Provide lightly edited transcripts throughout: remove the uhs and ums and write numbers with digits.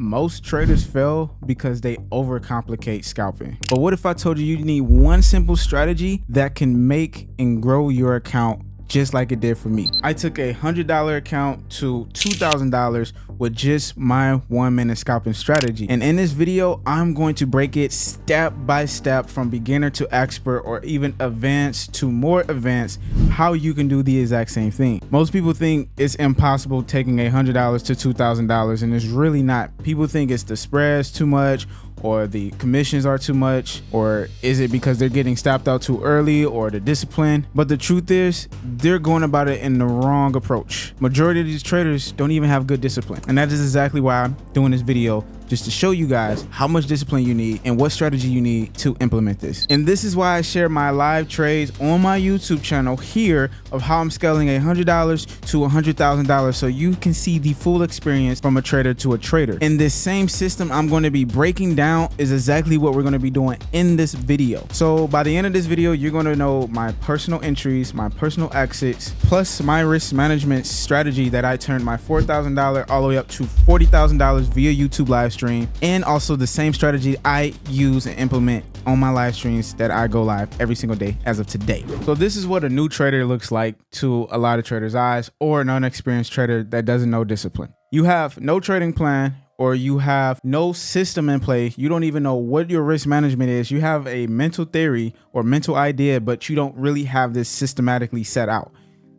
Most traders fail because they overcomplicate scalping. But what if I told you you need one simple strategy that can make and grow your account just like it did for me? I took a $100 account to $2,000 with just my 1 minute scalping strategy. And in this video, I'm going to break it step by step from beginner to expert, or even advanced to more advanced, how you can do the exact same thing. Most people think it's impossible taking $100 to $2,000, and it's really not. People think it's the spreads too much, or the commissions are too much, or is it because they're getting stopped out too early, or the discipline? But the truth is, they're going about it in the wrong approach. Majority of these traders don't even have good discipline. And that is exactly why I'm doing this video, just to show you guys how much discipline you need and what strategy you need to implement this. And this is why I share my live trades on my YouTube channel here of how I'm scaling $100 to $100,000, so you can see the full experience from a trader to a trader. And this same system I'm going to be breaking down is exactly what we're going to be doing in this video. So by the end of this video, you're going to know my personal entries, my personal exits, plus my risk management strategy that I turned my $4,000 all the way up to $40,000 via YouTube live stream, and also the same strategy I use and implement on my live streams that I go live every single day as of today. So this is what a new trader looks like to a lot of traders' eyes, or an unexperienced trader that doesn't know discipline. You have no trading plan, or you have no system in play. You don't even know what your risk management is. You have a mental theory or mental idea, but you don't really have this systematically set out.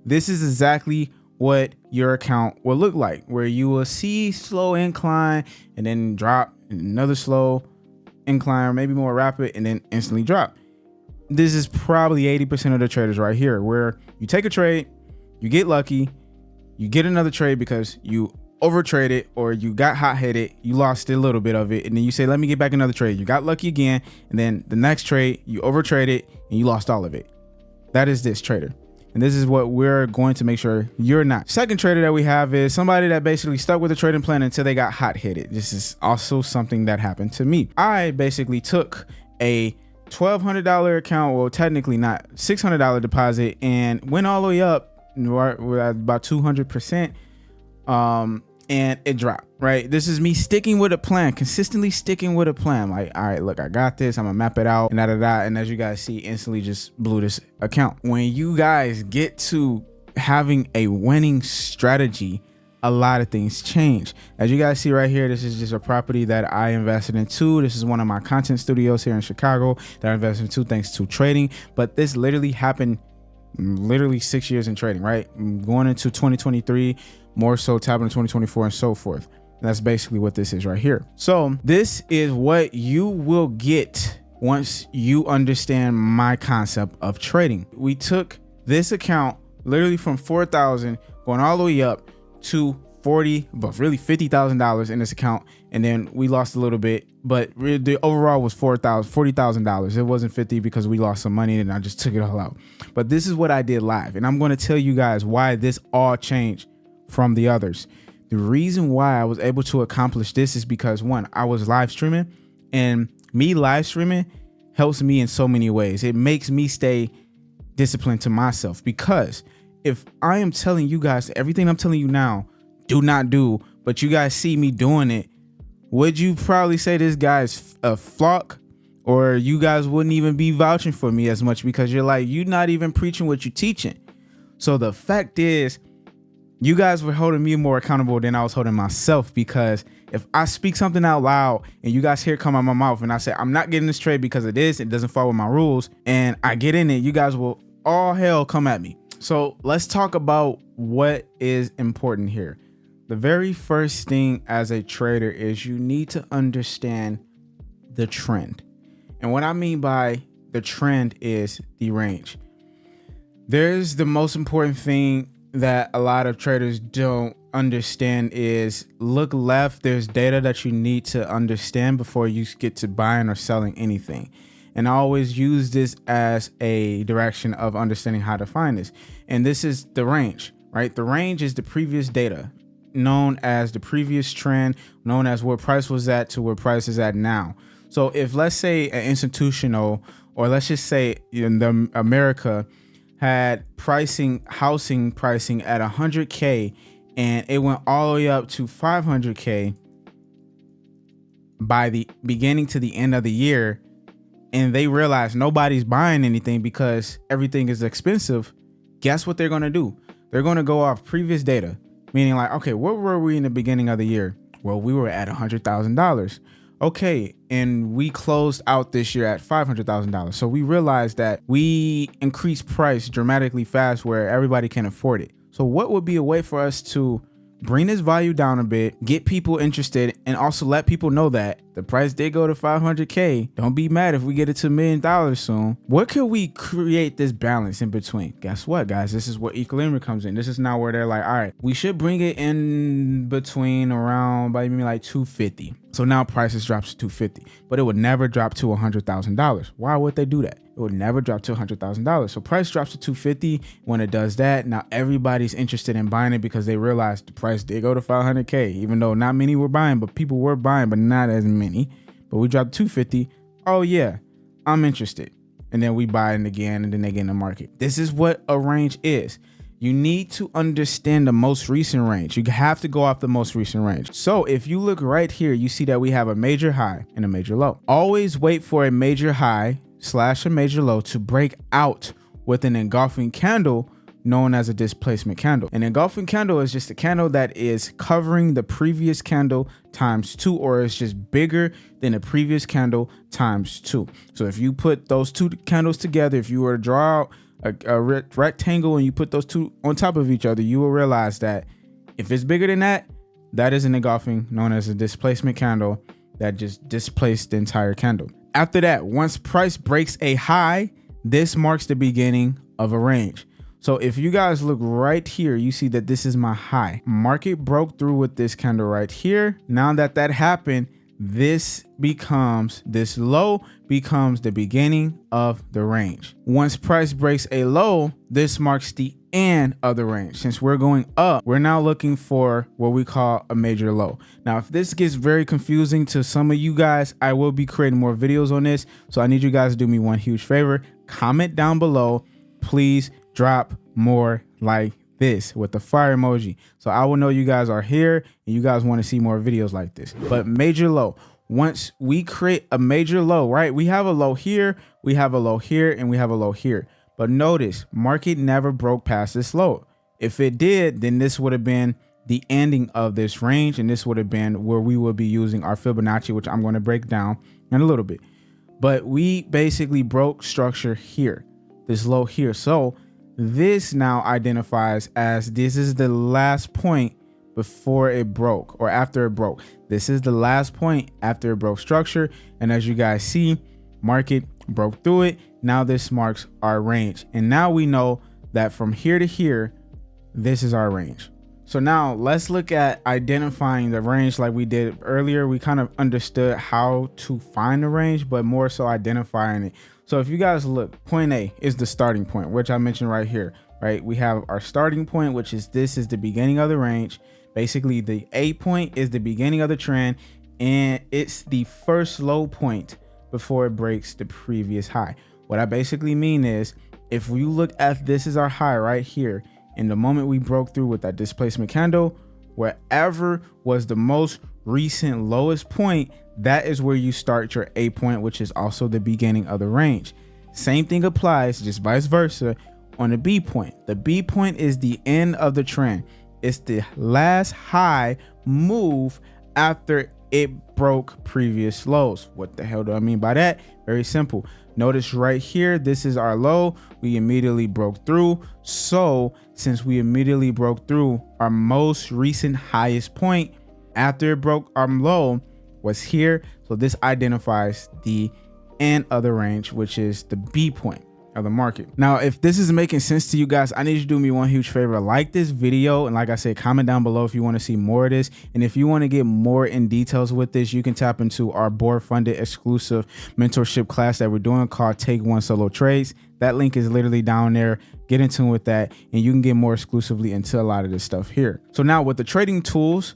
This is exactly what your account will look like, where you will see slow incline and then drop, and another slow incline, or maybe more rapid, and then instantly drop. This is probably 80% of the traders right here, where you take a trade, you get lucky, you get another trade because you overtraded, or you got hot-headed, you lost a little bit of it, and then you say, let me get back another trade. You got lucky again, and then the next trade you overtraded and you lost all of it. That is this trader. And this is what we're going to make sure you're not. Second trader that we have is somebody that basically stuck with the trading plan until they got hot-headed. This is also something that happened to me. I basically took a $1,200 account, well, technically not, $600 deposit, and went all the way up. We're at about 200%. And it dropped, right? This is me sticking with a plan, consistently sticking with a plan. Like, all right, look, I got this. I'm gonna map it out, and da-da-da. And as you guys see, instantly just blew this account. When you guys get to having a winning strategy, a lot of things change. As you guys see right here, this is just a property that I invested into. This is one of my content studios here in Chicago that I invested into thanks to trading. But this literally happened literally 6 years in trading, right? Going into 2023, more so tapping into 2024 and so forth. And that's basically what this is right here. So this is what you will get once you understand my concept of trading. We took this account literally from 4,000 going all the way up to 40, but really $50,000 in this account, and then we lost a little bit, but the overall was $40,000. It wasn't 50 because we lost some money and I just took it all out. But this is what I did live, and I'm going to tell you guys why this all changed from the others. The reason why I was able to accomplish this is because, one, I was live streaming, and me live streaming helps me in so many ways. It makes me stay disciplined to myself, because if I am telling you guys everything I'm telling you now, do not do, but you guys see me doing it, would you probably say this guy's a flock? Or you guys wouldn't even be vouching for me as much, because you're like, you're not even preaching what you're teaching. So the fact is, you guys were holding me more accountable than I was holding myself, because if I speak something out loud and you guys hear it come out my mouth and I say, I'm not getting this trade because of this, it doesn't follow my rules, and I get in it, you guys will all hell come at me. So let's talk about what is important here. The very first thing as a trader is you need to understand the trend. And what I mean by the trend is the range. There's the most important thing that a lot of traders don't understand is look left. There's data that you need to understand before you get to buying or selling anything. And I always use this as a direction of understanding how to find this. And this is the range, right? The range is the previous data, known as the previous trend, known as where price was at to where price is at now. So if, let's say, an institutional, or let's just say in the America had housing pricing at 100K, and it went all the way up to 500K, by the beginning to the end of the year, and they realize nobody's buying anything because everything is expensive, guess what they're going to do? They're going to go off previous data, meaning like, okay, where were we in the beginning of the year? Well, we were at $100,000. Okay, and we closed out this year at $500,000. So we realized that we increased price dramatically fast where everybody can afford it. So what would be a way for us to bring this value down a bit, get people interested, and also let people know that the price did go to 500K. Don't be mad if we get it to $1 million soon. What could we create this balance in between? Guess what, guys? This is where equilibrium comes in. This is now where they're like, all right, we should bring it in between around by maybe like 250. So now prices drops to 250, but it would never drop to $100,000. Why would they do that? It would never drop to $100,000. So price drops to 250. When it does that, now everybody's interested in buying it because they realized the price did go to 500K, even though not many were buying, but people were buying, but not as many. But we dropped 250. Oh yeah, I'm interested. And then we buy it again, and then they get in the market. This is what a range is. You need to understand the most recent range. You have to go off the most recent range. So if you look right here, you see that we have a major high and a major low. Always wait for a major high / a major low to break out with an engulfing candle known as a displacement candle. An engulfing candle is just a candle that is covering the previous candle times 2, or it's just bigger than the previous candle times 2. So if you put those two candles together, if you were to draw out a rectangle and you put those two on top of each other, you will realize that if it's bigger than that, that is an engulfing known as a displacement candle that just displaced the entire candle. After that, once price breaks a high, this marks the beginning of a range. So if you guys look right here, you see that this is my high. Market broke through with this candle right here. Now that happened, this low becomes the beginning of the range. Once price breaks a low, this marks the end of the range. Since we're going up, we're now looking for what we call a major low. Now, if this gets very confusing to some of you guys, I will be creating more videos on this. So I need you guys to do me one huge favor. Comment down below, please drop more like this with the fire emoji, so I will know you guys are here and you guys want to see more videos like this. But major low, once we create a major low, right? We have a low here, we have a low here, and we have a low here. But notice, market never broke past this low. If it did, then this would have been the ending of this range, and this would have been where we would be using our Fibonacci, which I'm going to break down in a little bit. But we basically broke structure here, this low here. So this now identifies as this is the last point before it broke or after it broke. This is the last point after it broke structure. And as you guys see, market broke through it. Now this marks our range. And now we know that from here to here, this is our range. So now let's look at identifying the range like we did earlier. We kind of understood how to find the range, but more so identifying it. So if you guys look, point A is the starting point, which I mentioned right here, right? We have our starting point, which is this is the beginning of the range. Basically, the A point is the beginning of the trend, and it's the first low point before it breaks the previous high. What I basically mean is if we look at this is our high right here, and the moment we broke through with that displacement candle, wherever was the most recent lowest point, that is where you start your A point, which is also the beginning of the range. Same thing applies, just vice versa, on the B point. The B point is the end of the trend. It's the last high move after it broke previous lows. What the hell do I mean by that? Very simple. Notice right here, this is our low. We immediately broke through. So since we immediately broke through, our most recent highest point after it broke our low was here. So this identifies the end of the range, which is the B point of the market. Now, if this is making sense to you guys, I need you to do me one huge favor. Like this video, and like I said, comment down below if you want to see more of this. And if you want to get more in details with this, you can tap into our board funded exclusive mentorship class that we're doing called Take One Solo Trades. That link is literally down there. Get in tune with that, and you can get more exclusively into a lot of this stuff here. So now with the trading tools,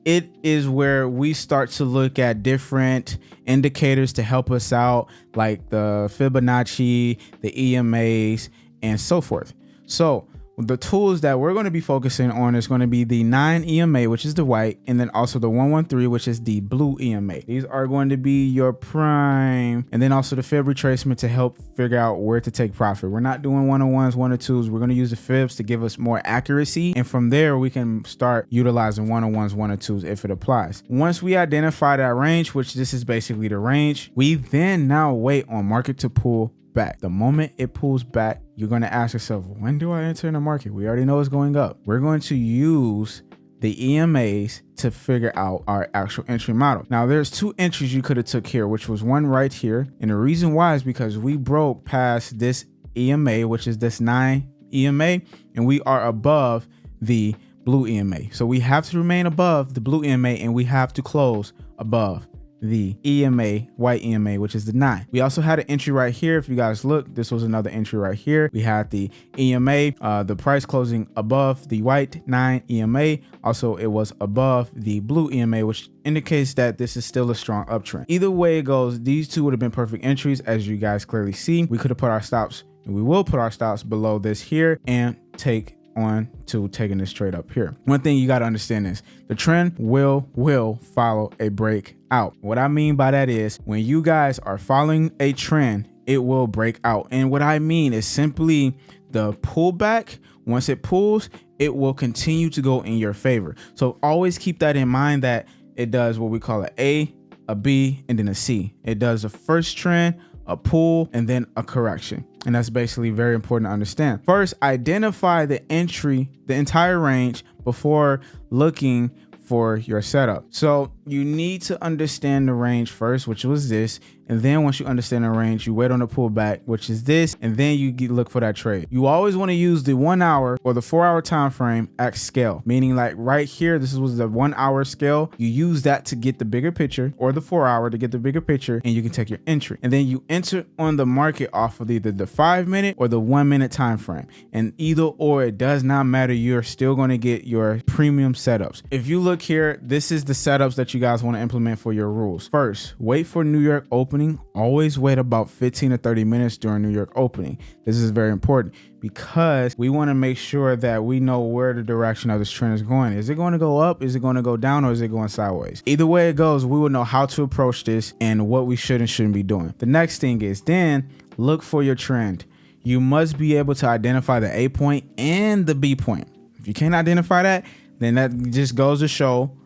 it is where we start to look at different indicators to help us out, like the Fibonacci, the EMAs, and so forth. So the tools that we're going to be focusing on is going to be the 9 EMA, which is the white, and then also the 113, which is the blue EMA. These are going to be your prime, and then also the fib retracement to help figure out where to take profit. We're not doing 101s, 102s. We're going to use the fibs to give us more accuracy, and from there we can start utilizing 101s, 102s if it applies. Once we identify that range, which this is basically the range, we then now wait on market to pull back. The moment it pulls back, you're going to ask yourself, when do I enter in the market? We already know it's going up. We're going to use the EMAs to figure out our actual entry model. Now there's 2 entries you could have took here, which was one right here. And the reason why is because we broke past this EMA, which is this 9 EMA, and we are above the blue EMA. So we have to remain above the blue EMA, and we have to close above the EMA, white EMA, which is the 9. We also had an entry right here. If you guys look, this was another entry right here. We had the EMA, the price closing above the white 9 EMA. Also, it was above the blue EMA, which indicates that this is still a strong uptrend. Either way it goes, these two would have been perfect entries. As you guys clearly see, we could have put our stops, and we will put our stops below this here and take on to taking this trade up here. One thing you got to understand is the trend will follow a breakout. What I mean by that is when you guys are following a trend, it will break out. And what I mean is simply the pullback. Once it pulls, it will continue to go in your favor. So always keep that in mind, that it does what we call an A, a B, and then a C. It does the first trend, a pull, and then a correction. And that's basically very important to understand. First, identify the entry, the entire range before looking for your setup. So you need to understand the range first, which was this. And then once you understand the range, you wait on the pullback, which is this, and then you look for that trade. You always want to use the 1 hour or the 4 hour time frame at scale, meaning like right here, this was the 1 hour scale. You use that to get the bigger picture, or the 4 hour to get the bigger picture, and you can take your entry. And then you enter on the market off of either the 5 minute or the 1 minute time frame. And either or, it does not matter. You're still going to get your premium setups. If you look here, this is the setups that you guys want to implement for your rules. First, wait for New York opening. Always wait about 15 to 30 minutes during New York opening. This is very important because we want to make sure that we know where the direction of this trend is going. Is it going to go up? Is it going to go down? Or is it going sideways? Either way it goes, we will know how to approach this and what we should and shouldn't be doing. The next thing is then look for your trend. You must be able to identify the A point and the B point. If you can't identify that, then that just goes to show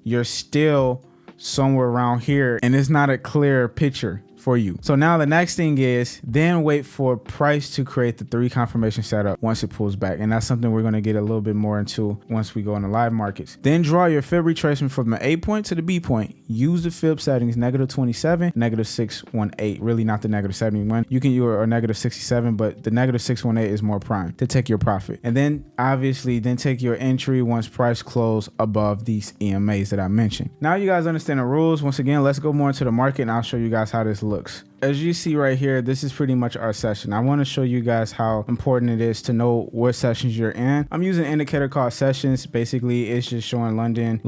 you're still somewhere around here and it's not a clear picture for you. So now the next thing is then wait for price to create the 3 confirmation setup once it pulls back. And that's something we're going to get a little bit more into once we go into live markets. Then draw your fib retracement from the A point to the B point. Use the fib settings -27, -618, really not the -71. You can use or -67, but the -618 is more prime to take your profit. And then obviously then take your entry once price close above these EMAs that I mentioned. Now you guys understand the rules. Once again, let's go more into the market and I'll show you guys how this looks. As you see right here, this is pretty much our session. I want to show you guys how important it is to know what sessions you're in. I'm using an indicator called sessions. Basically, it's just showing London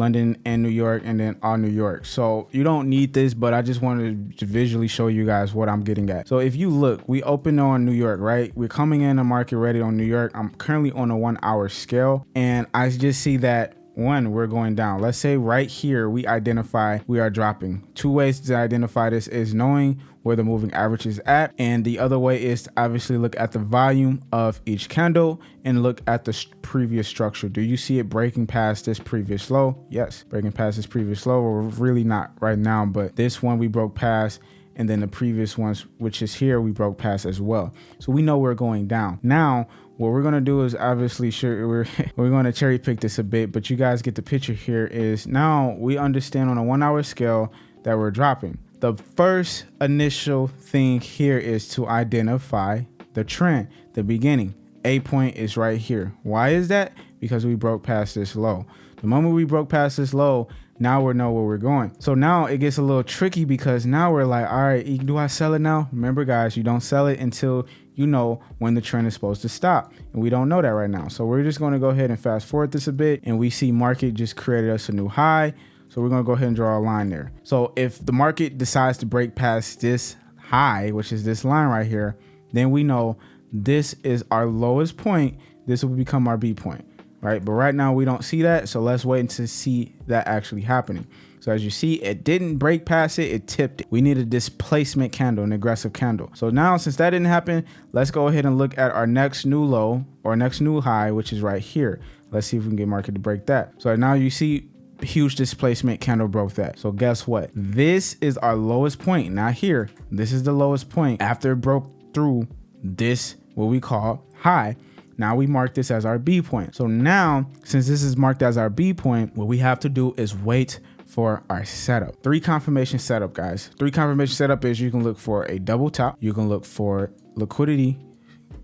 and New York, and then all New York. So you don't need this, but I just wanted to visually show you guys what I'm getting at. So if you look, we open on New York, right? We're coming in the market ready on New York. I'm currently on a 1 hour scale, and I just see that we're going down. Let's say right here, we identify we are dropping. 2 ways to identify this is knowing where the moving average is at. And the other way is to obviously look at the volume of each candle and look at the previous structure. Do you see it breaking past this previous low? Yes, breaking past this previous low. We're really not right now, but this one we broke past. And then the previous ones, which is here, we broke past as well. So we know we're going down. Now, what we're going to do is obviously we're going to cherry pick this a bit, but you guys get the picture here is now we understand on a 1 hour scale that we're dropping. The first initial thing here is to identify the trend, the beginning. A point is right here. Why is that? Because we broke past this low. The moment we broke past this low, now we know where we're going. So now it gets a little tricky because now we're like, all right, do I sell it now? Remember guys, you don't sell it until you know when the trend is supposed to stop. And we don't know that right now. So we're just going to go ahead and fast forward this a bit. And we see market just created us a new high. So we're going to go ahead and draw a line there. So if the market decides to break past this high, which is this line right here, then we know this is our lowest point this will become our B point, right? But right now we don't see that. So let's wait to see that actually happening. So as you see, it didn't break past it, it tipped it. We need a displacement candle, an aggressive candle. So now since that didn't happen, let's go ahead and look at our next new low or next new high, which is right here. Let's see if we can get market to break that. So now you see huge displacement candle broke that. So guess what? This is our lowest point, not here. This is the lowest point after it broke through this, what we call high. Now we mark this as our B point. So now, since this is marked as our B point, what we have to do is wait for our setup. 3 confirmation setup, guys. 3 confirmation setup is you can look for a double top. You can look for liquidity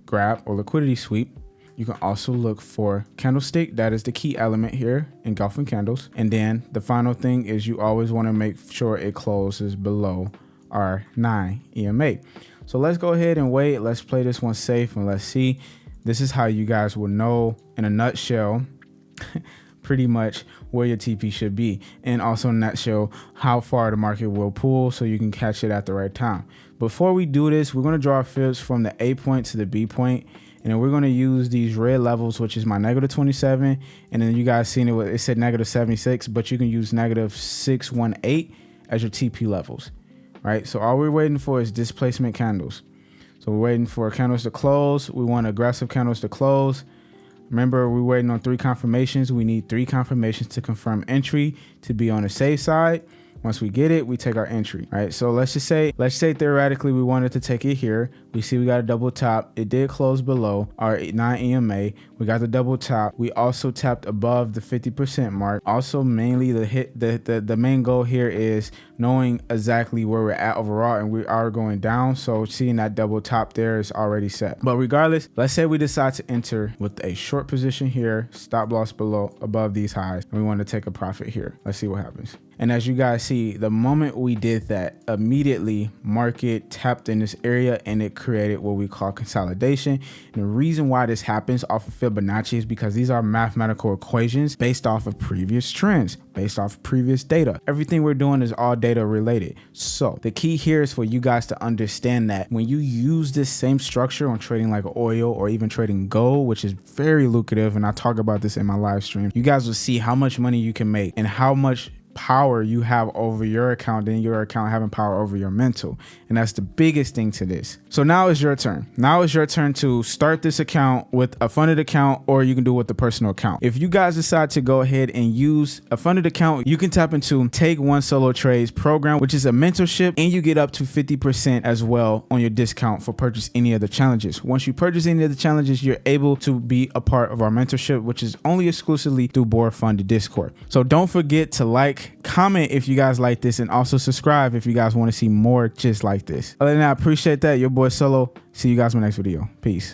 grab or liquidity sweep. You can also look for candlestick. That is the key element here, engulfing candles. And then the final thing is you always want to make sure it closes below our 9 EMA. So let's go ahead and wait. Let's play this one safe and let's see. This is how you guys will know in a nutshell pretty much where your TP should be, and also in a nutshell how far the market will pull so you can catch it at the right time. Before we do this, we're going to draw fibs from the A point to the B point, and then we're going to use these red levels, which is my -27, and then you guys seen it, it said -76, but you can use -618 as your TP levels, right? So all we're waiting for is displacement candles. So we're waiting for candles to close. We want aggressive candles to close. Remember, we're waiting on 3 confirmations. We need 3 confirmations to confirm entry to be on the safe side. Once we get it, we take our entry, right? So let's say theoretically we wanted to take it here. We see we got a double top. It did close below our 9 EMA. We got the double top. We also tapped above the 50% mark. Also, mainly the main goal here is knowing exactly where we're at overall, and we are going down. So seeing that double top there is already set. But regardless, let's say we decide to enter with a short position here, stop loss above these highs, and we want to take a profit here. Let's see what happens. And as you guys see, the moment we did that, immediately market tapped in this area and it created what we call consolidation. And the reason why this happens off of Fibonacci is because these are mathematical equations based off of previous trends, based off previous data. Everything we're doing is all data related. So the key here is for you guys to understand that when you use this same structure on trading like oil or even trading gold, which is very lucrative, and I talk about this in my live stream, you guys will see how much money you can make and how much power you have over your account and your account having power over your mental. And that's the biggest thing to this. So now is your turn. Now is your turn to start this account with a funded account, or you can do it with the personal account. If you guys decide to go ahead and use a funded account, you can tap into Take One Solo Trades program, which is a mentorship, and you get up to 50% as well on your discount for purchase any of the challenges. Once you purchase any of the challenges, you're able to be a part of our mentorship, which is only exclusively through Board Funded Discord. So don't forget to like, comment if you guys like this, and also subscribe if you guys want to see more just like this. Other than that, I appreciate that. Your boy Solo. See you guys in my next video. Peace.